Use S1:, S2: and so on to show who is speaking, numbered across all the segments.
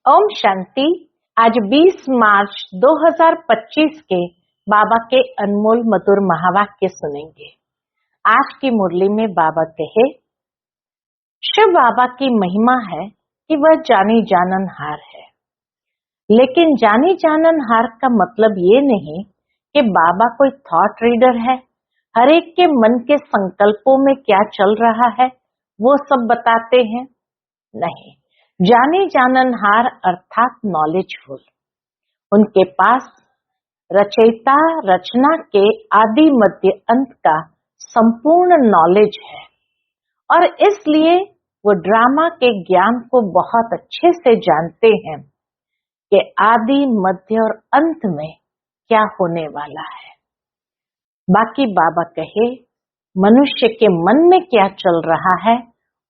S1: ओम शांति। आज 20 मार्च 2025 के बाबा के अनमोल मधुर महावाक्य सुनेंगे। आज की मुरली में बाबा कहे, शिव बाबा की महिमा है कि वह जानी जाननहार है। लेकिन जानी जाननहार का मतलब ये नहीं कि बाबा कोई थॉट रीडर है, हर एक के मन के संकल्पों में क्या चल रहा है वो सब बताते हैं। नहीं, जाने जाननहार अर्थात नॉलेजफुल। उनके पास रचयिता रचना के आदि मध्य अंत का संपूर्ण नॉलेज है और इसलिए वो ड्रामा के ज्ञान को बहुत अच्छे से जानते हैं कि आदि मध्य और अंत में क्या होने वाला है। बाकी बाबा कहे, मनुष्य के मन में क्या चल रहा है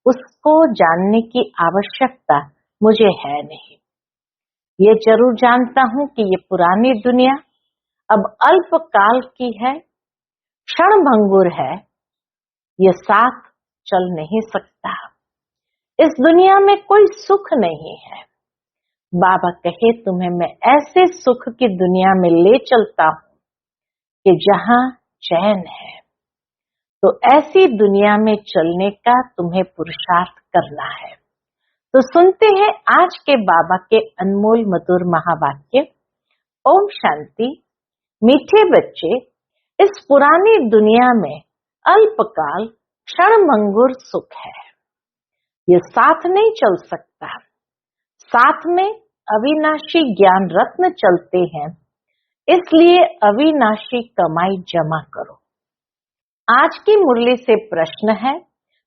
S1: उसको जानने की आवश्यकता मुझे है नहीं। ये जरूर जानता हूं कि ये पुरानी दुनिया अब अल्प काल की है, क्षणभंगुर है, ये साथ चल नहीं सकता। इस दुनिया में कोई सुख नहीं है। बाबा कहे, तुम्हें मैं ऐसे सुख की दुनिया में ले चलता हूं कि जहां चैन है। तो ऐसी दुनिया में चलने का तुम्हें पुरुषार्थ करना है। तो सुनते हैं आज के बाबा के अनमोल मधुर महावाक्य। ओम शांति। मीठे बच्चे, इस पुरानी दुनिया में अल्पकाल क्षणभंगुर सुख है। ये साथ नहीं चल सकता। साथ में अविनाशी ज्ञान रत्न चलते हैं, इसलिए अविनाशी कमाई जमा करो। आज की मुरली से प्रश्न है,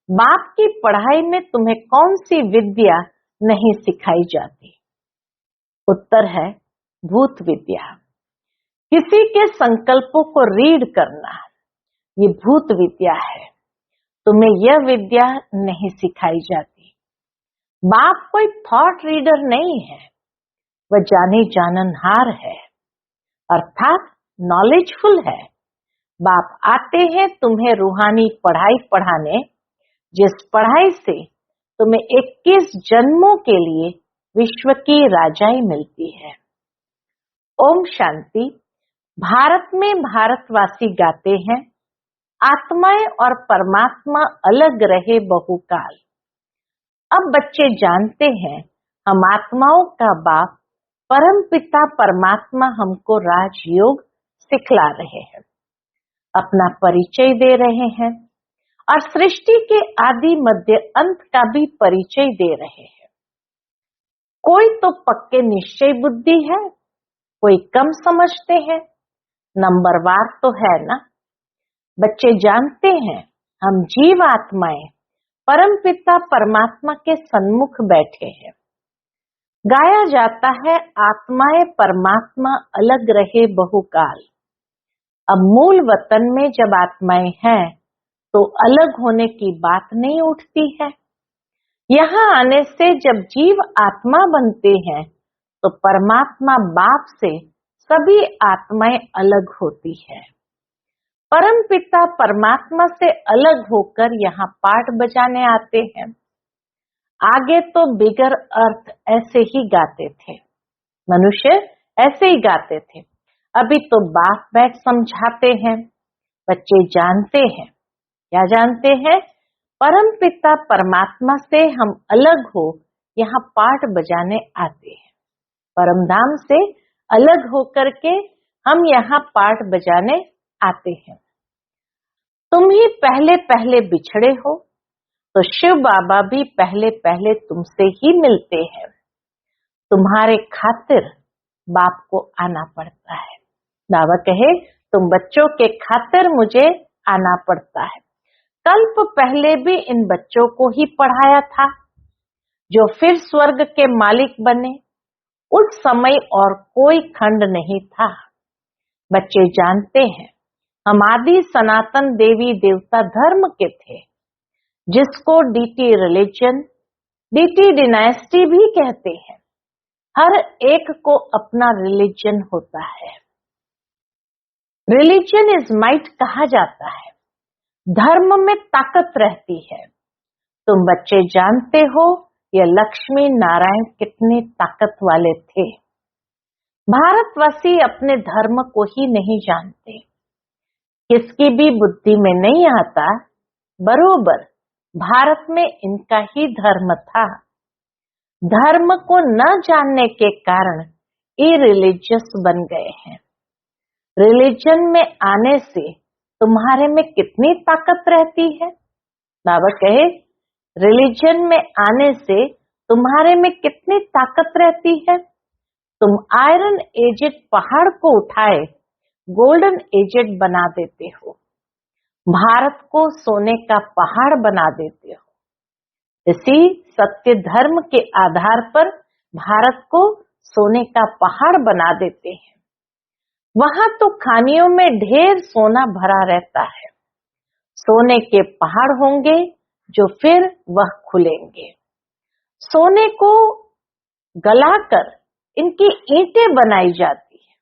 S1: बाप की पढ़ाई में तुम्हें कौन सी विद्या नहीं सिखाई जाती? उत्तर है भूत विद्या। किसी के संकल्पों को रीड करना, ये भूत विद्या है। तुम्हें यह विद्या नहीं सिखाई जाती। बाप कोई थॉट रीडर नहीं है, वह जाने जाननहार है अर्थात नॉलेजफुल है। बाप आते हैं तुम्हें रूहानी पढ़ाई पढ़ाने, जिस पढ़ाई से तुम्हें 21 जन्मों के लिए विश्व की राजाई मिलती है। ओम शांति। भारत में भारतवासी गाते हैं, आत्माएं और परमात्मा अलग रहे बहुकाल। अब बच्चे जानते हैं, हम आत्माओं का बाप परम पिता परमात्मा हमको राजयोग सिखला रहे हैं, अपना परिचय दे रहे हैं और सृष्टि के आदि मध्य अंत का भी परिचय दे रहे हैं। कोई तो पक्के निश्चय बुद्धि है, कोई कम समझते हैं, नंबरवार तो है ना। बच्चे जानते हैं, हम जीव आत्माएं परम पिता परमात्मा के सन्मुख बैठे हैं। गाया जाता है, आत्माएं परमात्मा अलग रहे बहुकाल। अब मूल वतन में जब आत्माएं हैं तो अलग होने की बात नहीं उठती है। यहाँ आने से जब जीव आत्मा बनते हैं तो परमात्मा बाप से सभी आत्माएं अलग होती है। परम पिता परमात्मा से अलग होकर यहाँ पाठ बजाने आते हैं। आगे तो बिगर अर्थ ऐसे ही गाते थे, मनुष्य ऐसे ही गाते थे। अभी तो बाप बैठ समझाते हैं। बच्चे जानते हैं, क्या जानते हैं? परम पिता परमात्मा से हम अलग हो यहाँ पाठ बजाने आते हैं। परम धाम से अलग होकर के हम यहाँ पाठ बजाने आते हैं। तुम ही पहले पहले बिछड़े हो तो शिव बाबा भी पहले पहले तुमसे ही मिलते हैं। तुम्हारे खातिर बाप को आना पड़ता है। बाबा कहे, तुम बच्चों के खातिर मुझे आना पड़ता है। कल्प पहले भी इन बच्चों को ही पढ़ाया था, जो फिर स्वर्ग के मालिक बने। उस समय और कोई खंड नहीं था। बच्चे जानते हैं, हम आदि सनातन देवी देवता धर्म के थे, जिसको डीटी रिलीजन, डीटी डिनास्टी भी कहते हैं। हर एक को अपना रिलीजन होता है। रिलीजन इज माइट कहा जाता है। धर्म में ताकत रहती है। तुम बच्चे जानते हो ये लक्ष्मी नारायण कितने ताकत वाले थे। भारतवासी अपने धर्म को ही नहीं जानते, किसकी भी बुद्धि में नहीं आता बरोबर भारत में इनका ही धर्म था। धर्म को न जानने के कारण इरिलीजियस बन गए हैं। रिलीजन में आने से तुम्हारे में कितनी ताकत रहती है? बाबा कहे रिलीजन में आने से तुम्हारे में कितनी ताकत रहती है। तुम आयरन एजेड पहाड़ को उठाए गोल्डन एजेड बना देते हो, भारत को सोने का पहाड़ बना देते हो। इसी सत्य धर्म के आधार पर भारत को सोने का पहाड़ बना देते हैं। वहां तो खानियों में ढेर सोना भरा रहता है, सोने के पहाड़ होंगे जो फिर वह खुलेंगे। सोने को गलाकर इनकी ईंटें बनाई जाती है।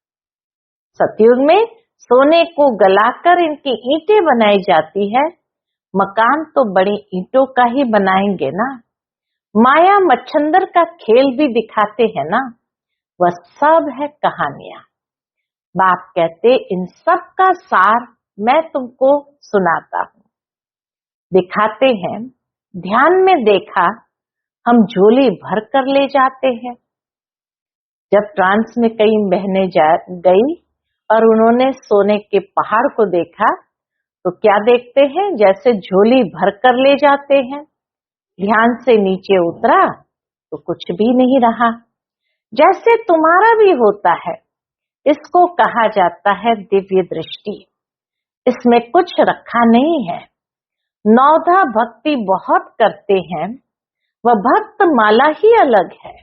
S1: सतयुग में सोने को गलाकर इनकी ईंटें बनाई जाती है। मकान तो बड़ी ईंटों का ही बनाएंगे ना। माया मच्छंदर का खेल भी दिखाते हैं ना, वह सब है कहानियां। बाप कहते इन सब का सार मैं तुमको सुनाता हूँ। दिखाते हैं, ध्यान में देखा, हम झोली भर कर ले जाते हैं। जब ट्रांस में कई बहने गई और उन्होंने सोने के पहाड़ को देखा तो क्या देखते हैं, जैसे झोली भर कर ले जाते हैं। ध्यान से नीचे उतरा तो कुछ भी नहीं रहा। जैसे तुम्हारा भी होता है, इसको कहा जाता है दिव्य दृष्टि। इसमें कुछ रखा नहीं है। नौधा भक्ति बहुत करते हैं, वह भक्त माला ही अलग है,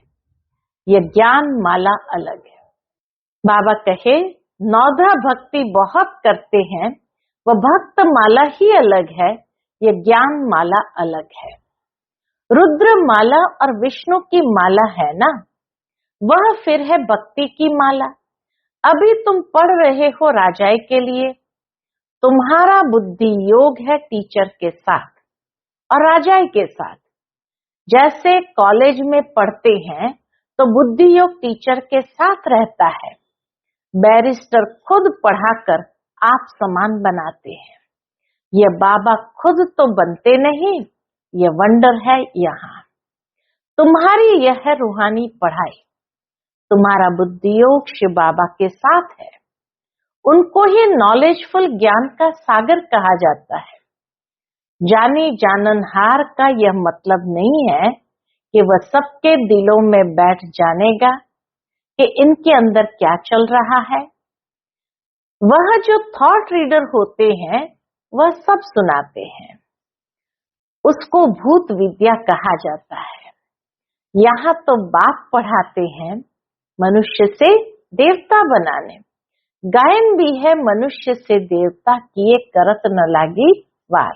S1: यह ज्ञान माला अलग है। बाबा कहे नौधा भक्ति बहुत करते हैं, वह भक्त माला ही अलग है, यह ज्ञान माला अलग है। रुद्र माला और विष्णु की माला है ना, वह फिर है भक्ति की माला। अभी तुम पढ़ रहे हो राजाई के लिए, तुम्हारा बुद्धि योग है टीचर के साथ और राजाई के साथ। जैसे कॉलेज में पढ़ते हैं तो बुद्धि योग टीचर के साथ रहता है। बैरिस्टर खुद पढ़ाकर आप समान बनाते हैं। यह बाबा खुद तो बनते नहीं, यह वंडर है यहाँ। तुम्हारी यह है रूहानी पढ़ाई। तुम्हारा बुद्धि योग शिव बाबा के साथ है। उनको ही नॉलेजफुल ज्ञान का सागर कहा जाता है। जानी जाननहार का यह मतलब नहीं है कि वह सबके दिलों में बैठ जानेगा कि इनके अंदर क्या चल रहा है। वह जो थॉट रीडर होते हैं वह सब सुनाते हैं। उसको भूत विद्या कहा जाता है। यहाँ तो बाप पढ़ाते हैं मनुष्य से देवता बनाने। गायन भी है मनुष्य से देवता किए करत न लागी वार।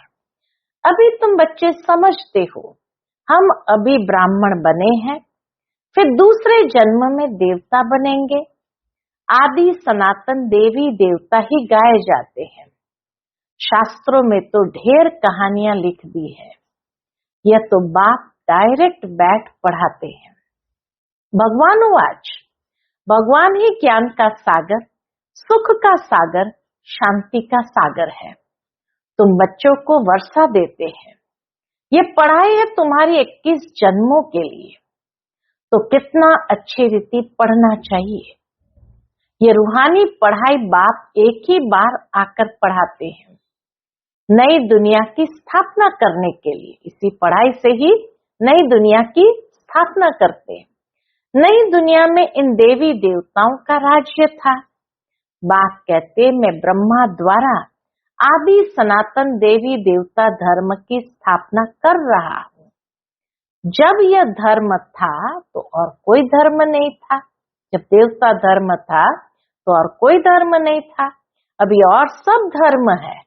S1: अभी तुम बच्चे समझते हो, हम अभी ब्राह्मण बने हैं, फिर दूसरे जन्म में देवता बनेंगे। आदि सनातन देवी देवता ही गाए जाते हैं। शास्त्रों में तो ढेर कहानियां लिख दी है। यह तो बाप डायरेक्ट बैठ पढ़ाते हैं। भगवानुवाच, भगवान ही ज्ञान का सागर, सुख का सागर, शांति का सागर है। तुम बच्चों को वर्षा देते हैं। ये पढ़ाई है तुम्हारी 21 जन्मों के लिए, तो कितना अच्छी रीति पढ़ना चाहिए। ये रूहानी पढ़ाई बाप एक ही बार आकर पढ़ाते हैं, नई दुनिया की स्थापना करने के लिए। इसी पढ़ाई से ही नई दुनिया की स्थापना करते हैं। नई दुनिया में इन देवी देवताओं का राज्य था। बाप कहते मैं ब्रह्मा द्वारा आदि सनातन देवी देवता धर्म की स्थापना कर रहा हूँ। जब यह धर्म था तो और कोई धर्म नहीं था। जब देवता धर्म था तो और कोई धर्म नहीं था। अभी और सब धर्म है।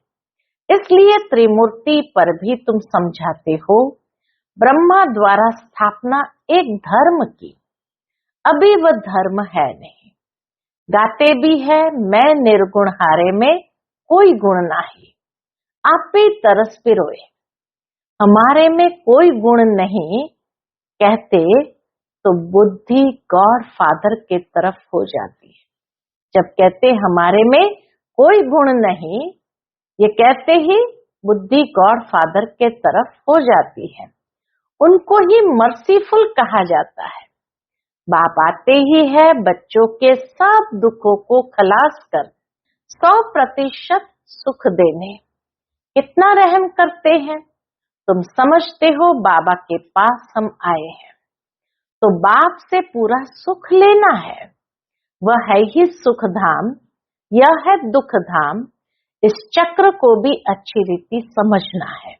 S1: इसलिए त्रिमूर्ति पर भी तुम समझाते हो ब्रह्मा द्वारा स्थापना एक धर्म की। अभी वह धर्म है नहीं। गाते भी है मैं निर्गुण हारे में कोई गुण नहीं, आप भी तरस पिरोए। हमारे में कोई गुण नहीं, कहते तो बुद्धि गॉड फादर के तरफ हो जाती है। जब कहते हमारे में कोई गुण नहीं, ये कहते ही बुद्धि गॉड फादर के तरफ हो जाती है। उनको ही मर्सीफुल कहा जाता है। बाप आते ही है बच्चों के सब दुखों को खलास कर 100% सुख देने। कितना रहम करते हैं। तुम समझते हो बाबा के पास हम आए हैं तो बाप से पूरा सुख लेना है। वह है ही सुख धाम, यह है दुख धाम। इस चक्र को भी अच्छी रीति समझना है।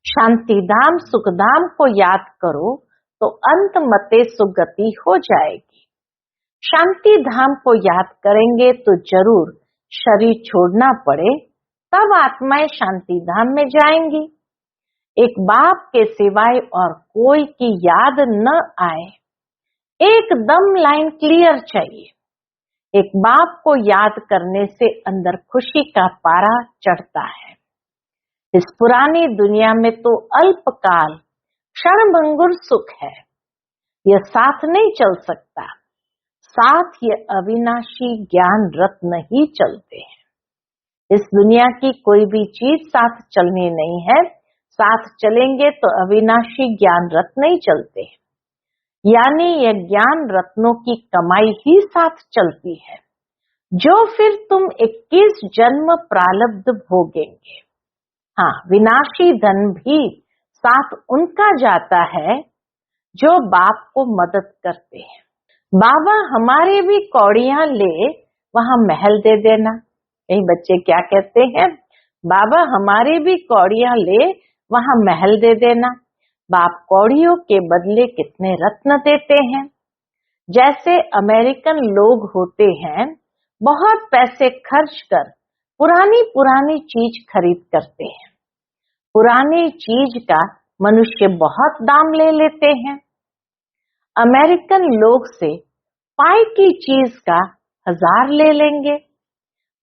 S1: शांति धाम सुख धाम को याद करो तो अंत मते सुगति हो जाएगी। शांति धाम को याद करेंगे तो जरूर शरीर छोड़ना पड़े, तब आत्माएं शांति धाम में जाएंगी। एक बाप के सिवाय और कोई की याद न आए, एकदम लाइन क्लियर चाहिए। एक बाप को याद करने से अंदर खुशी का पारा चढ़ता है। इस पुरानी दुनिया में तो अल्पकाल क्षणभंगुर सुख है, यह साथ नहीं चल सकता। साथ ये अविनाशी ज्ञान रत्न ही चलते हैं। इस दुनिया की कोई भी चीज साथ चलनी नहीं है। साथ चलेंगे तो अविनाशी ज्ञान रत्न ही चलते हैं। यानी यह ज्ञान रत्नों की कमाई ही साथ चलती है, जो फिर तुम 21 जन्म प्रारब्ध भोगेंगे। हाँ, विनाशी धन भी साथ उनका जाता है जो बाप को मदद करते हैं। बाबा हमारे भी कौड़ियां ले वहां महल दे देना। कई बच्चे क्या कहते हैं, बाबा हमारे भी कौड़ियां ले वहां महल दे देना। बाप कौड़ियों के बदले कितने रत्न देते हैं। जैसे अमेरिकन लोग होते हैं, बहुत पैसे खर्च कर पुरानी पुरानी चीज खरीद करते हैं। पुरानी चीज का मनुष्य बहुत दाम ले लेते हैं। अमेरिकन लोग से पाई की चीज का 1000 ले लेंगे।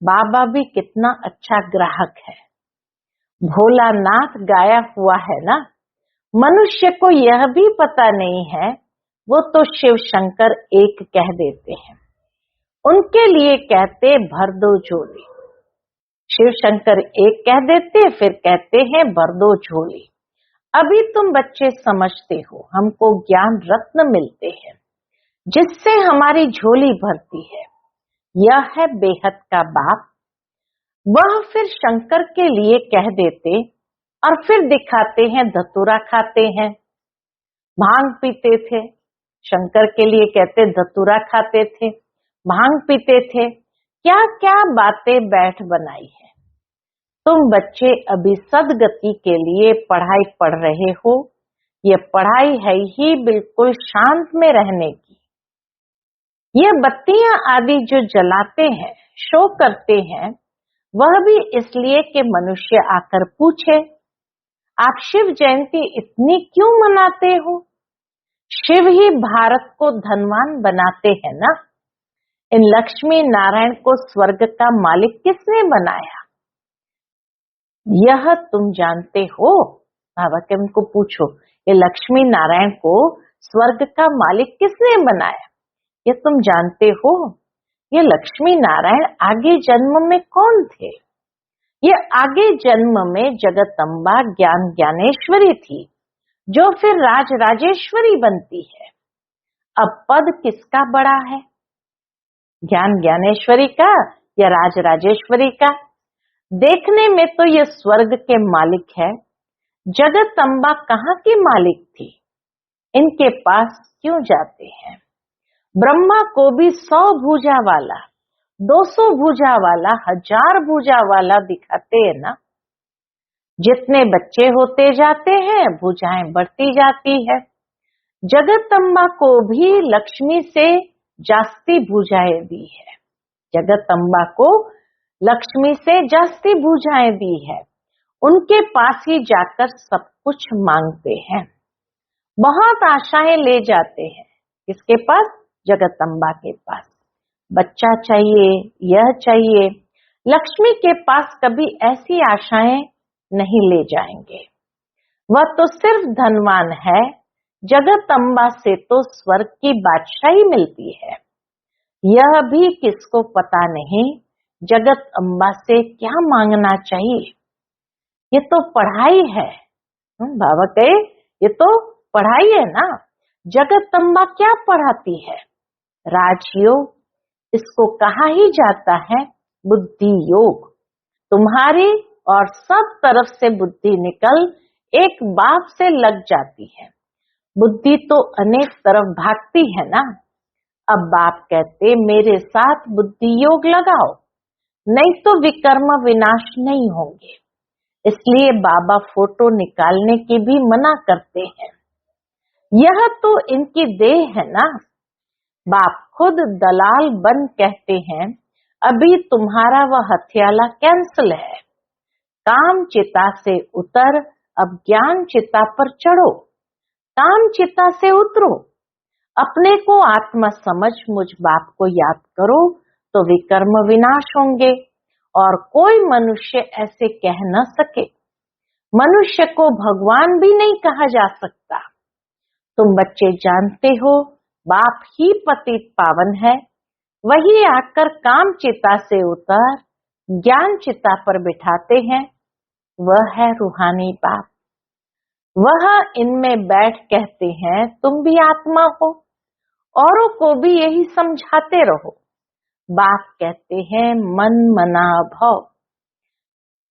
S1: बाबा भी कितना अच्छा ग्राहक है। भोलानाथ गाया हुआ है ना। मनुष्य को यह भी पता नहीं है, वो तो शिव शंकर एक कह देते हैं। उनके लिए कहते भर दो झोली। शिव शंकर एक कह देते, फिर कहते हैं भर दो झोली। अभी तुम बच्चे समझते हो, हमको ज्ञान रत्न मिलते हैं जिससे हमारी झोली भरती है। यह है बेहद का बाप। वह फिर शंकर के लिए कह देते और फिर दिखाते हैं धतूरा खाते हैं। भांग पीते थे, शंकर के लिए कहते धतूरा खाते थे, भांग पीते थे। क्या क्या बातें बैठ बनाई है। तुम बच्चे अभी सदगति के लिए पढ़ाई पढ़ रहे हो। ये पढ़ाई है ही बिल्कुल शांत में रहने की। ये बत्तियां आदि जो जलाते हैं, शो करते हैं, वह भी इसलिए कि मनुष्य आकर पूछे, आप शिव जयंती इतनी क्यों मनाते हो। शिव ही भारत को धनवान बनाते हैं ना। इन लक्ष्मी नारायण को स्वर्ग का मालिक किसने बनाया, यह तुम जानते हो। बाबा के उनको पूछो, ये लक्ष्मी नारायण को स्वर्ग का मालिक किसने बनाया, ये तुम जानते हो। ये लक्ष्मी नारायण आगे जन्म में कौन थे। ये आगे जन्म में जगदम्बा ज्ञान ज्ञानेश्वरी थी, जो फिर राज राजेश्वरी बनती है। अब पद किसका बड़ा है, ज्ञान ज्ञानेश्वरी का या राज राजेश्वरी का। देखने में तो ये स्वर्ग के मालिक है। जगदम्बा कहाँ की मालिक थी, इनके पास क्यों जाते हैं। ब्रह्मा को भी 100 भुजा वाला, 200 भुजा वाला, 1000 भुजा वाला दिखाते हैं ना। जितने बच्चे होते जाते हैं भुजाएं बढ़ती जाती है। जगदम्बा को भी लक्ष्मी से जास्ती भुजाएं दी है। जगदम्बा को लक्ष्मी से जास्ती भुजाएं दी है। उनके पास ही जाकर सब कुछ मांगते हैं। बहुत आशाएं ले जाते हैं। किसके पास, जगदम्बा के पास। बच्चा चाहिए, यह चाहिए। लक्ष्मी के पास कभी ऐसी आशाएं नहीं ले जाएंगे। वह तो सिर्फ धनवान है जगत अम्बा से तो स्वर्ग की बादशाही मिलती है। यह भी किसको पता नहीं जगत अम्बा से क्या मांगना चाहिए। ये तो पढ़ाई है। बाबा कहे ये तो पढ़ाई है ना। जगत अम्बा क्या पढ़ाती है? राजयोग। इसको कहा ही जाता है बुद्धि योग। तुम्हारी और सब तरफ से बुद्धि निकल एक बाप से लग जाती है। बुद्धि तो अनेक तरफ भागती है ना। अब बाप कहते मेरे साथ बुद्धि योग लगाओ, नहीं तो विकर्म विनाश नहीं होंगे। इसलिए बाबा फोटो निकालने की भी मना करते हैं। यह तो इनकी देह है ना। बाप खुद दलाल बन कहते हैं अभी तुम्हारा वह हथियाला कैंसिल है। काम चिता से उतर, अब ज्ञान चिता पर चढ़ो। काम चिता से उतरो, अपने को आत्मा समझ मुझ बाप को याद करो तो विकर्म विनाश होंगे और कोई मनुष्य ऐसे कह न सके। मनुष्य को भगवान भी नहीं कहा जा सकता। तुम बच्चे जानते हो बाप ही पतित पावन है। वही आकर काम चिता से उतर ज्ञान चिता पर बिठाते हैं। वह है रूहानी बाप। वह इनमें बैठ कहते हैं तुम भी आत्मा हो, औरों को भी यही समझाते रहो। बाप कहते हैं मन मना भव।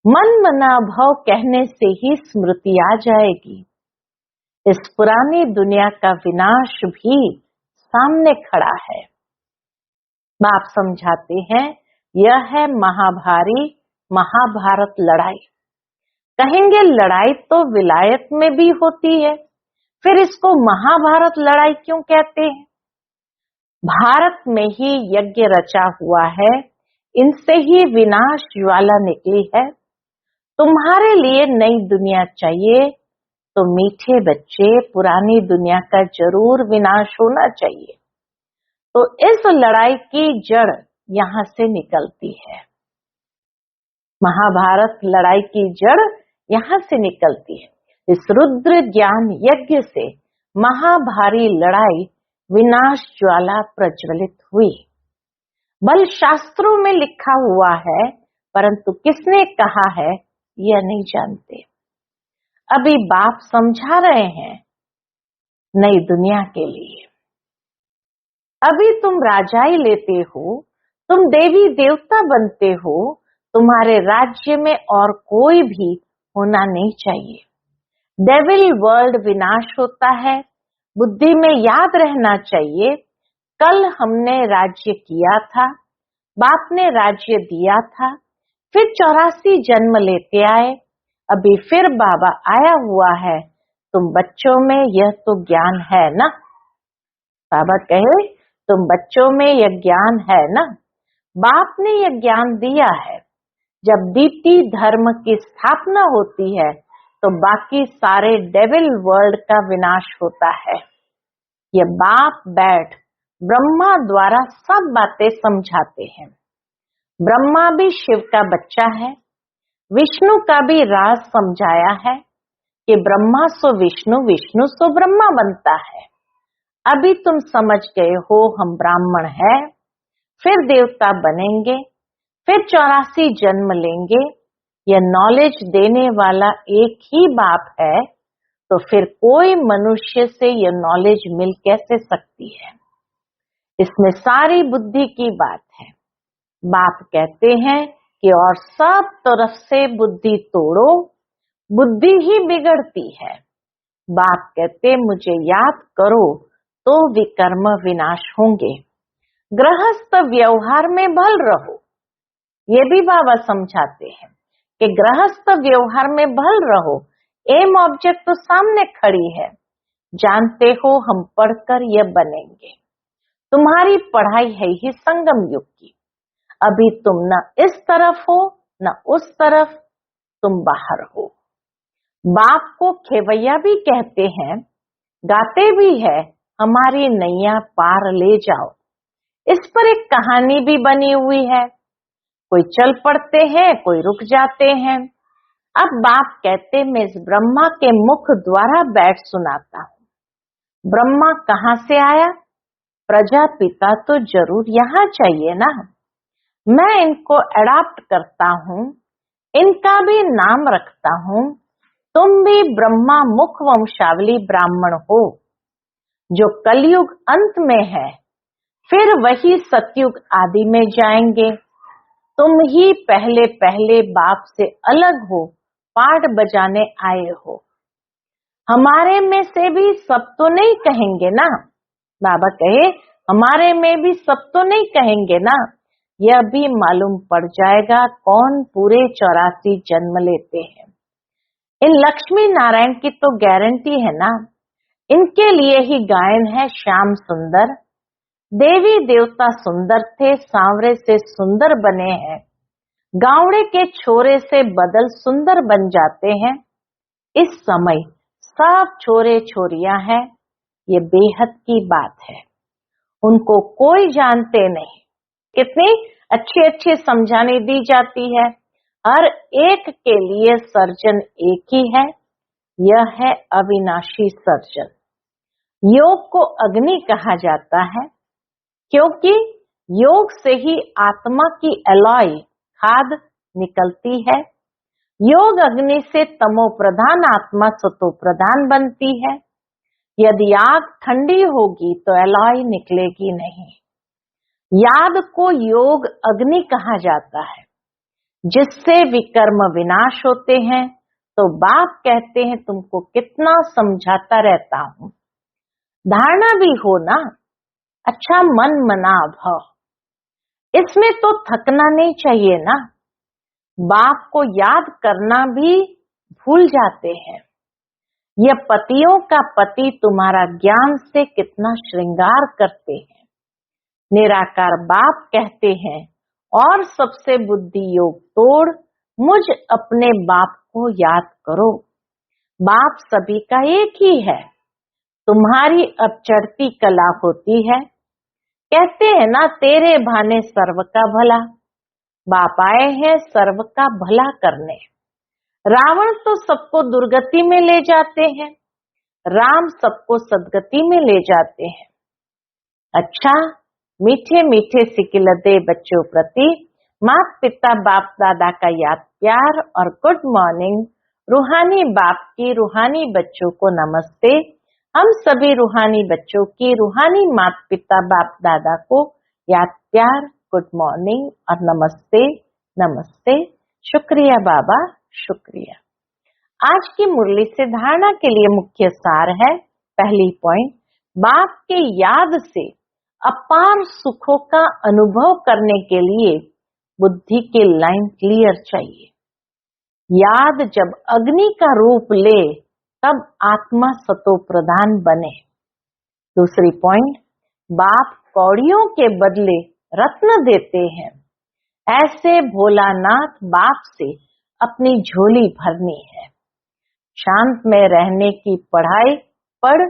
S1: मन मना भव कहने से ही स्मृति आ जाएगी। इस पुरानी दुनिया का विनाश भी सामने खड़ा है। बाप समझाते हैं यह है महाभारी महाभारत लड़ाई। कहेंगे लड़ाई तो विलायत में भी होती है, फिर इसको महाभारत लड़ाई क्यों कहते हैं? भारत में ही यज्ञ रचा हुआ है, इनसे ही विनाश ज्वाला निकली है। तुम्हारे लिए नई दुनिया चाहिए तो मीठे बच्चे पुरानी दुनिया का जरूर विनाश होना चाहिए। तो इस लड़ाई की जड़ यहाँ से निकलती है। महाभारत लड़ाई की जड़ यहाँ से निकलती है। इस रुद्र ज्ञान यज्ञ से महाभारी लड़ाई विनाश ज्वाला प्रज्वलित हुई। बल शास्त्रों में लिखा हुआ है, परंतु किसने कहा है यह नहीं जानते। अभी बाप समझा रहे हैं नई दुनिया के लिए। अभी तुम राजाई लेते हो, तुम देवी देवता बनते हो, तुम्हारे राज्य में और कोई भी होना नहीं चाहिए। डेविल वर्ल्ड विनाश होता है। बुद्धि में याद रहना चाहिए कल हमने राज्य किया था, बाप ने राज्य दिया था, फिर 84 जन्म लेते आए, अभी फिर बाबा आया हुआ है। तुम बच्चों में यह तो ज्ञान है ना। बाबा कहे तुम बच्चों में यह ज्ञान है ना। बाप ने यह ज्ञान दिया है। जब दीप्ति धर्म की स्थापना होती है तो बाकी सारे डेविल वर्ल्ड का विनाश होता है। ये बाप बैठ ब्रह्मा द्वारा सब बातें समझाते हैं। ब्रह्मा भी शिव का बच्चा है। विष्णु का भी राज समझाया है कि ब्रह्मा सो विष्णु, विष्णु सो ब्रह्मा बनता है। अभी तुम समझ गए हो हम ब्राह्मण हैं, फिर देवता बनेंगे, फिर 84 जन्म लेंगे। यह नॉलेज देने वाला एक ही बाप है, तो फिर कोई मनुष्य से यह नॉलेज मिल कैसे सकती है? इसमें सारी बुद्धि की बात है। बाप कहते हैं कि और सब तरफ से बुद्धि तोड़ो, बुद्धि ही बिगड़ती है। बाप कहते मुझे याद करो तो विकर्म विनाश होंगे। गृहस्थ व्यवहार में भल रहो। ये भी बाबा समझाते हैं कि गृहस्थ व्यवहार में भल रहो। एम ऑब्जेक्ट तो सामने खड़ी है, जानते हो हम पढ़कर यह बनेंगे। तुम्हारी पढ़ाई है ही संगम युग की। अभी तुम न इस तरफ हो न उस तरफ, तुम बाहर हो। बाप को खेवैया भी कहते हैं, गाते भी है हमारी नैया पार ले जाओ। इस पर एक कहानी भी बनी हुई है। कोई चल पड़ते हैं, कोई रुक जाते हैं। अब बाप कहते मैं इस ब्रह्मा के मुख द्वारा बैठ सुनाता हूँ। ब्रह्मा कहाँ से आया? प्रजापिता तो जरूर यहाँ चाहिए ना। मैं इनको अडॉप्ट करता हूँ, इनका भी नाम रखता हूँ। तुम भी ब्रह्मा मुख वंशावली ब्राह्मण हो, जो कलयुग अंत में है, फिर वही सतयुग आदि में जाएंगे। तुम ही पहले पहले बाप से अलग हो, पाठ बजाने आए हो। हमारे में से भी सब तो नहीं कहेंगे ना। बाबा कहे हमारे में भी सब तो नहीं कहेंगे ना। यह भी मालूम पड़ जाएगा कौन पूरे 84 जन्म लेते हैं। इन लक्ष्मी नारायण की तो गारंटी है ना। इनके लिए ही गायन है श्याम सुंदर। देवी देवता सुंदर थे, सांवरे से सुंदर बने हैं। गावड़े के छोरे से बदल सुंदर बन जाते हैं। इस समय सब छोरे छोरियां हैं। ये बेहद की बात है। उनको कोई जानते नहीं। कितनी अच्छी अच्छी समझाने दी जाती है। हर एक के लिए सर्जन एक ही है, यह है अविनाशी सर्जन। योग को अग्नि कहा जाता है, क्योंकि योग से ही आत्मा की अलॉय खाद निकलती है। योग अग्नि से तमो प्रधान आत्मा सतो प्रधान बनती है। यदि आग ठंडी होगी तो अलॉय निकलेगी नहीं। याद को योग अग्नि कहा जाता है, जिससे विकर्म विनाश होते हैं। तो बाप कहते हैं तुमको कितना समझाता रहता हूँ। धारणा भी हो ना, अच्छा मन मना भव, इसमें तो थकना नहीं चाहिए ना। बाप को याद करना भी भूल जाते हैं। यह पतियों का पति तुम्हारा ज्ञान से कितना श्रृंगार करते हैं। निराकार बाप कहते हैं और सबसे बुद्धि योग तोड़ मुझ अपने बाप को याद करो। बाप सभी का एक ही है। तुम्हारी अब चढ़ती कला होती है। कहते हैं ना तेरे भाने सर्व का भला। बाप आए हैं सर्व का भला करने। रावण तो सबको दुर्गति में ले जाते हैं, राम सबको सदगति में ले जाते हैं। अच्छा, मीठे मीठे सिकिलते बच्चों प्रति माता पिता बाप दादा का याद प्यार और गुड मॉर्निंग। रूहानी बाप की रूहानी बच्चों को नमस्ते। हम सभी रूहानी बच्चों की रूहानी माता पिता बाप दादा को याद प्यार, गुड मॉर्निंग और नमस्ते नमस्ते। शुक्रिया बाबा, शुक्रिया। आज की मुरली से धारणा के लिए मुख्य सार है। पहली पॉइंट, बाप के याद से अपार सुखों का अनुभव करने के लिए बुद्धि की लाइन क्लियर चाहिए। याद जब अग्नि का रूप ले तब आत्मा सतो प्रधान बने। दूसरी पॉइंट, बाप कौड़ियों के बदले रत्न देते हैं। ऐसे भोलानाथ बाप से अपनी झोली भरनी है। शांत में रहने की पढ़ाई पढ़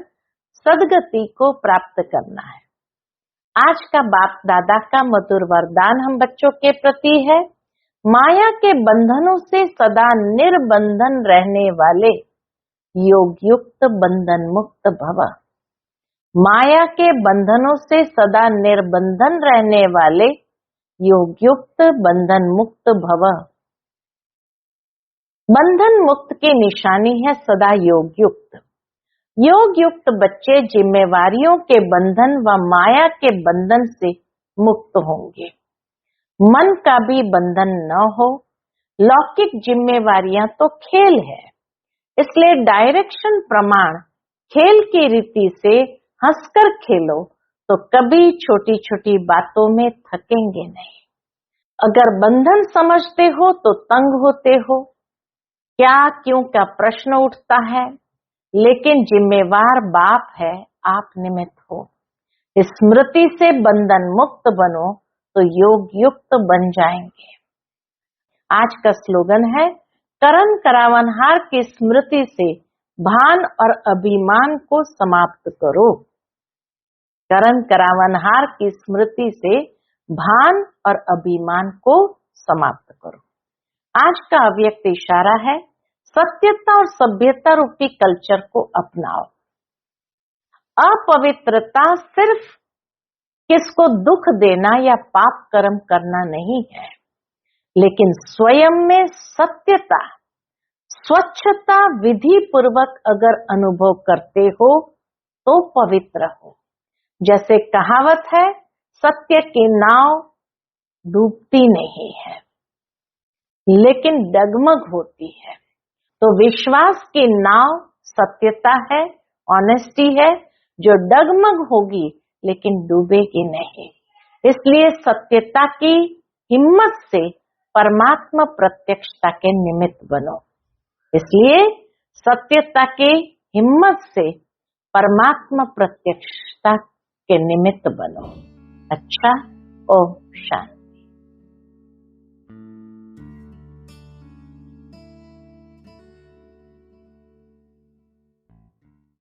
S1: सदगति को प्राप्त करना है। आज का बाप दादा का मधुर वरदान हम बच्चों के प्रति है। माया के बंधनों से सदा निर्बंधन रहने वाले योग युक्त बंधन मुक्त भव। माया के बंधनों से सदा निर्बंधन रहने वाले योग युक्त बंधन मुक्त भव। बंधन मुक्त की निशानी है सदा योग युक्त। योग युक्त बच्चे जिम्मेवारियों के बंधन व माया के बंधन से मुक्त होंगे। मन का भी बंधन न हो। लौकिक जिम्मेवारियां तो खेल है, इसलिए डायरेक्शन प्रमाण खेल की रीति से हंसकर खेलो तो कभी छोटी छोटी बातों में थकेंगे नहीं। अगर बंधन समझते हो तो तंग होते हो। क्या क्यों का प्रश्न उठता है, लेकिन जिम्मेवार बाप है, आप निमित्त हो। स्मृति से बंधन मुक्त बनो तो योग युक्त बन जाएंगे। आज का स्लोगन है, करण करावनहार की स्मृति से भान और अभिमान को समाप्त करो। करण करावनहार की स्मृति से भान और अभिमान को समाप्त करो। आज का अव्यक्त इशारा है, सत्यता और सभ्यता रूपी कल्चर को अपनाओ। अपवित्रता सिर्फ किसको दुख देना या पाप कर्म करना नहीं है, लेकिन स्वयं में सत्यता, स्वच्छता विधि पूर्वक अगर अनुभव करते हो तो पवित्र हो। जैसे कहावत है, सत्य की नाव डूबती नहीं है लेकिन डगमग होती है। तो विश्वास की नाव सत्यता है, ऑनेस्टी है, जो डगमग होगी लेकिन डूबेगी नहीं। इसलिए सत्यता की हिम्मत से परमात्मा प्रत्यक्षता के निमित्त बनो। इसलिए सत्यता की हिम्मत से परमात्मा प्रत्यक्षता के निमित्त बनो। अच्छा, ओम शांति।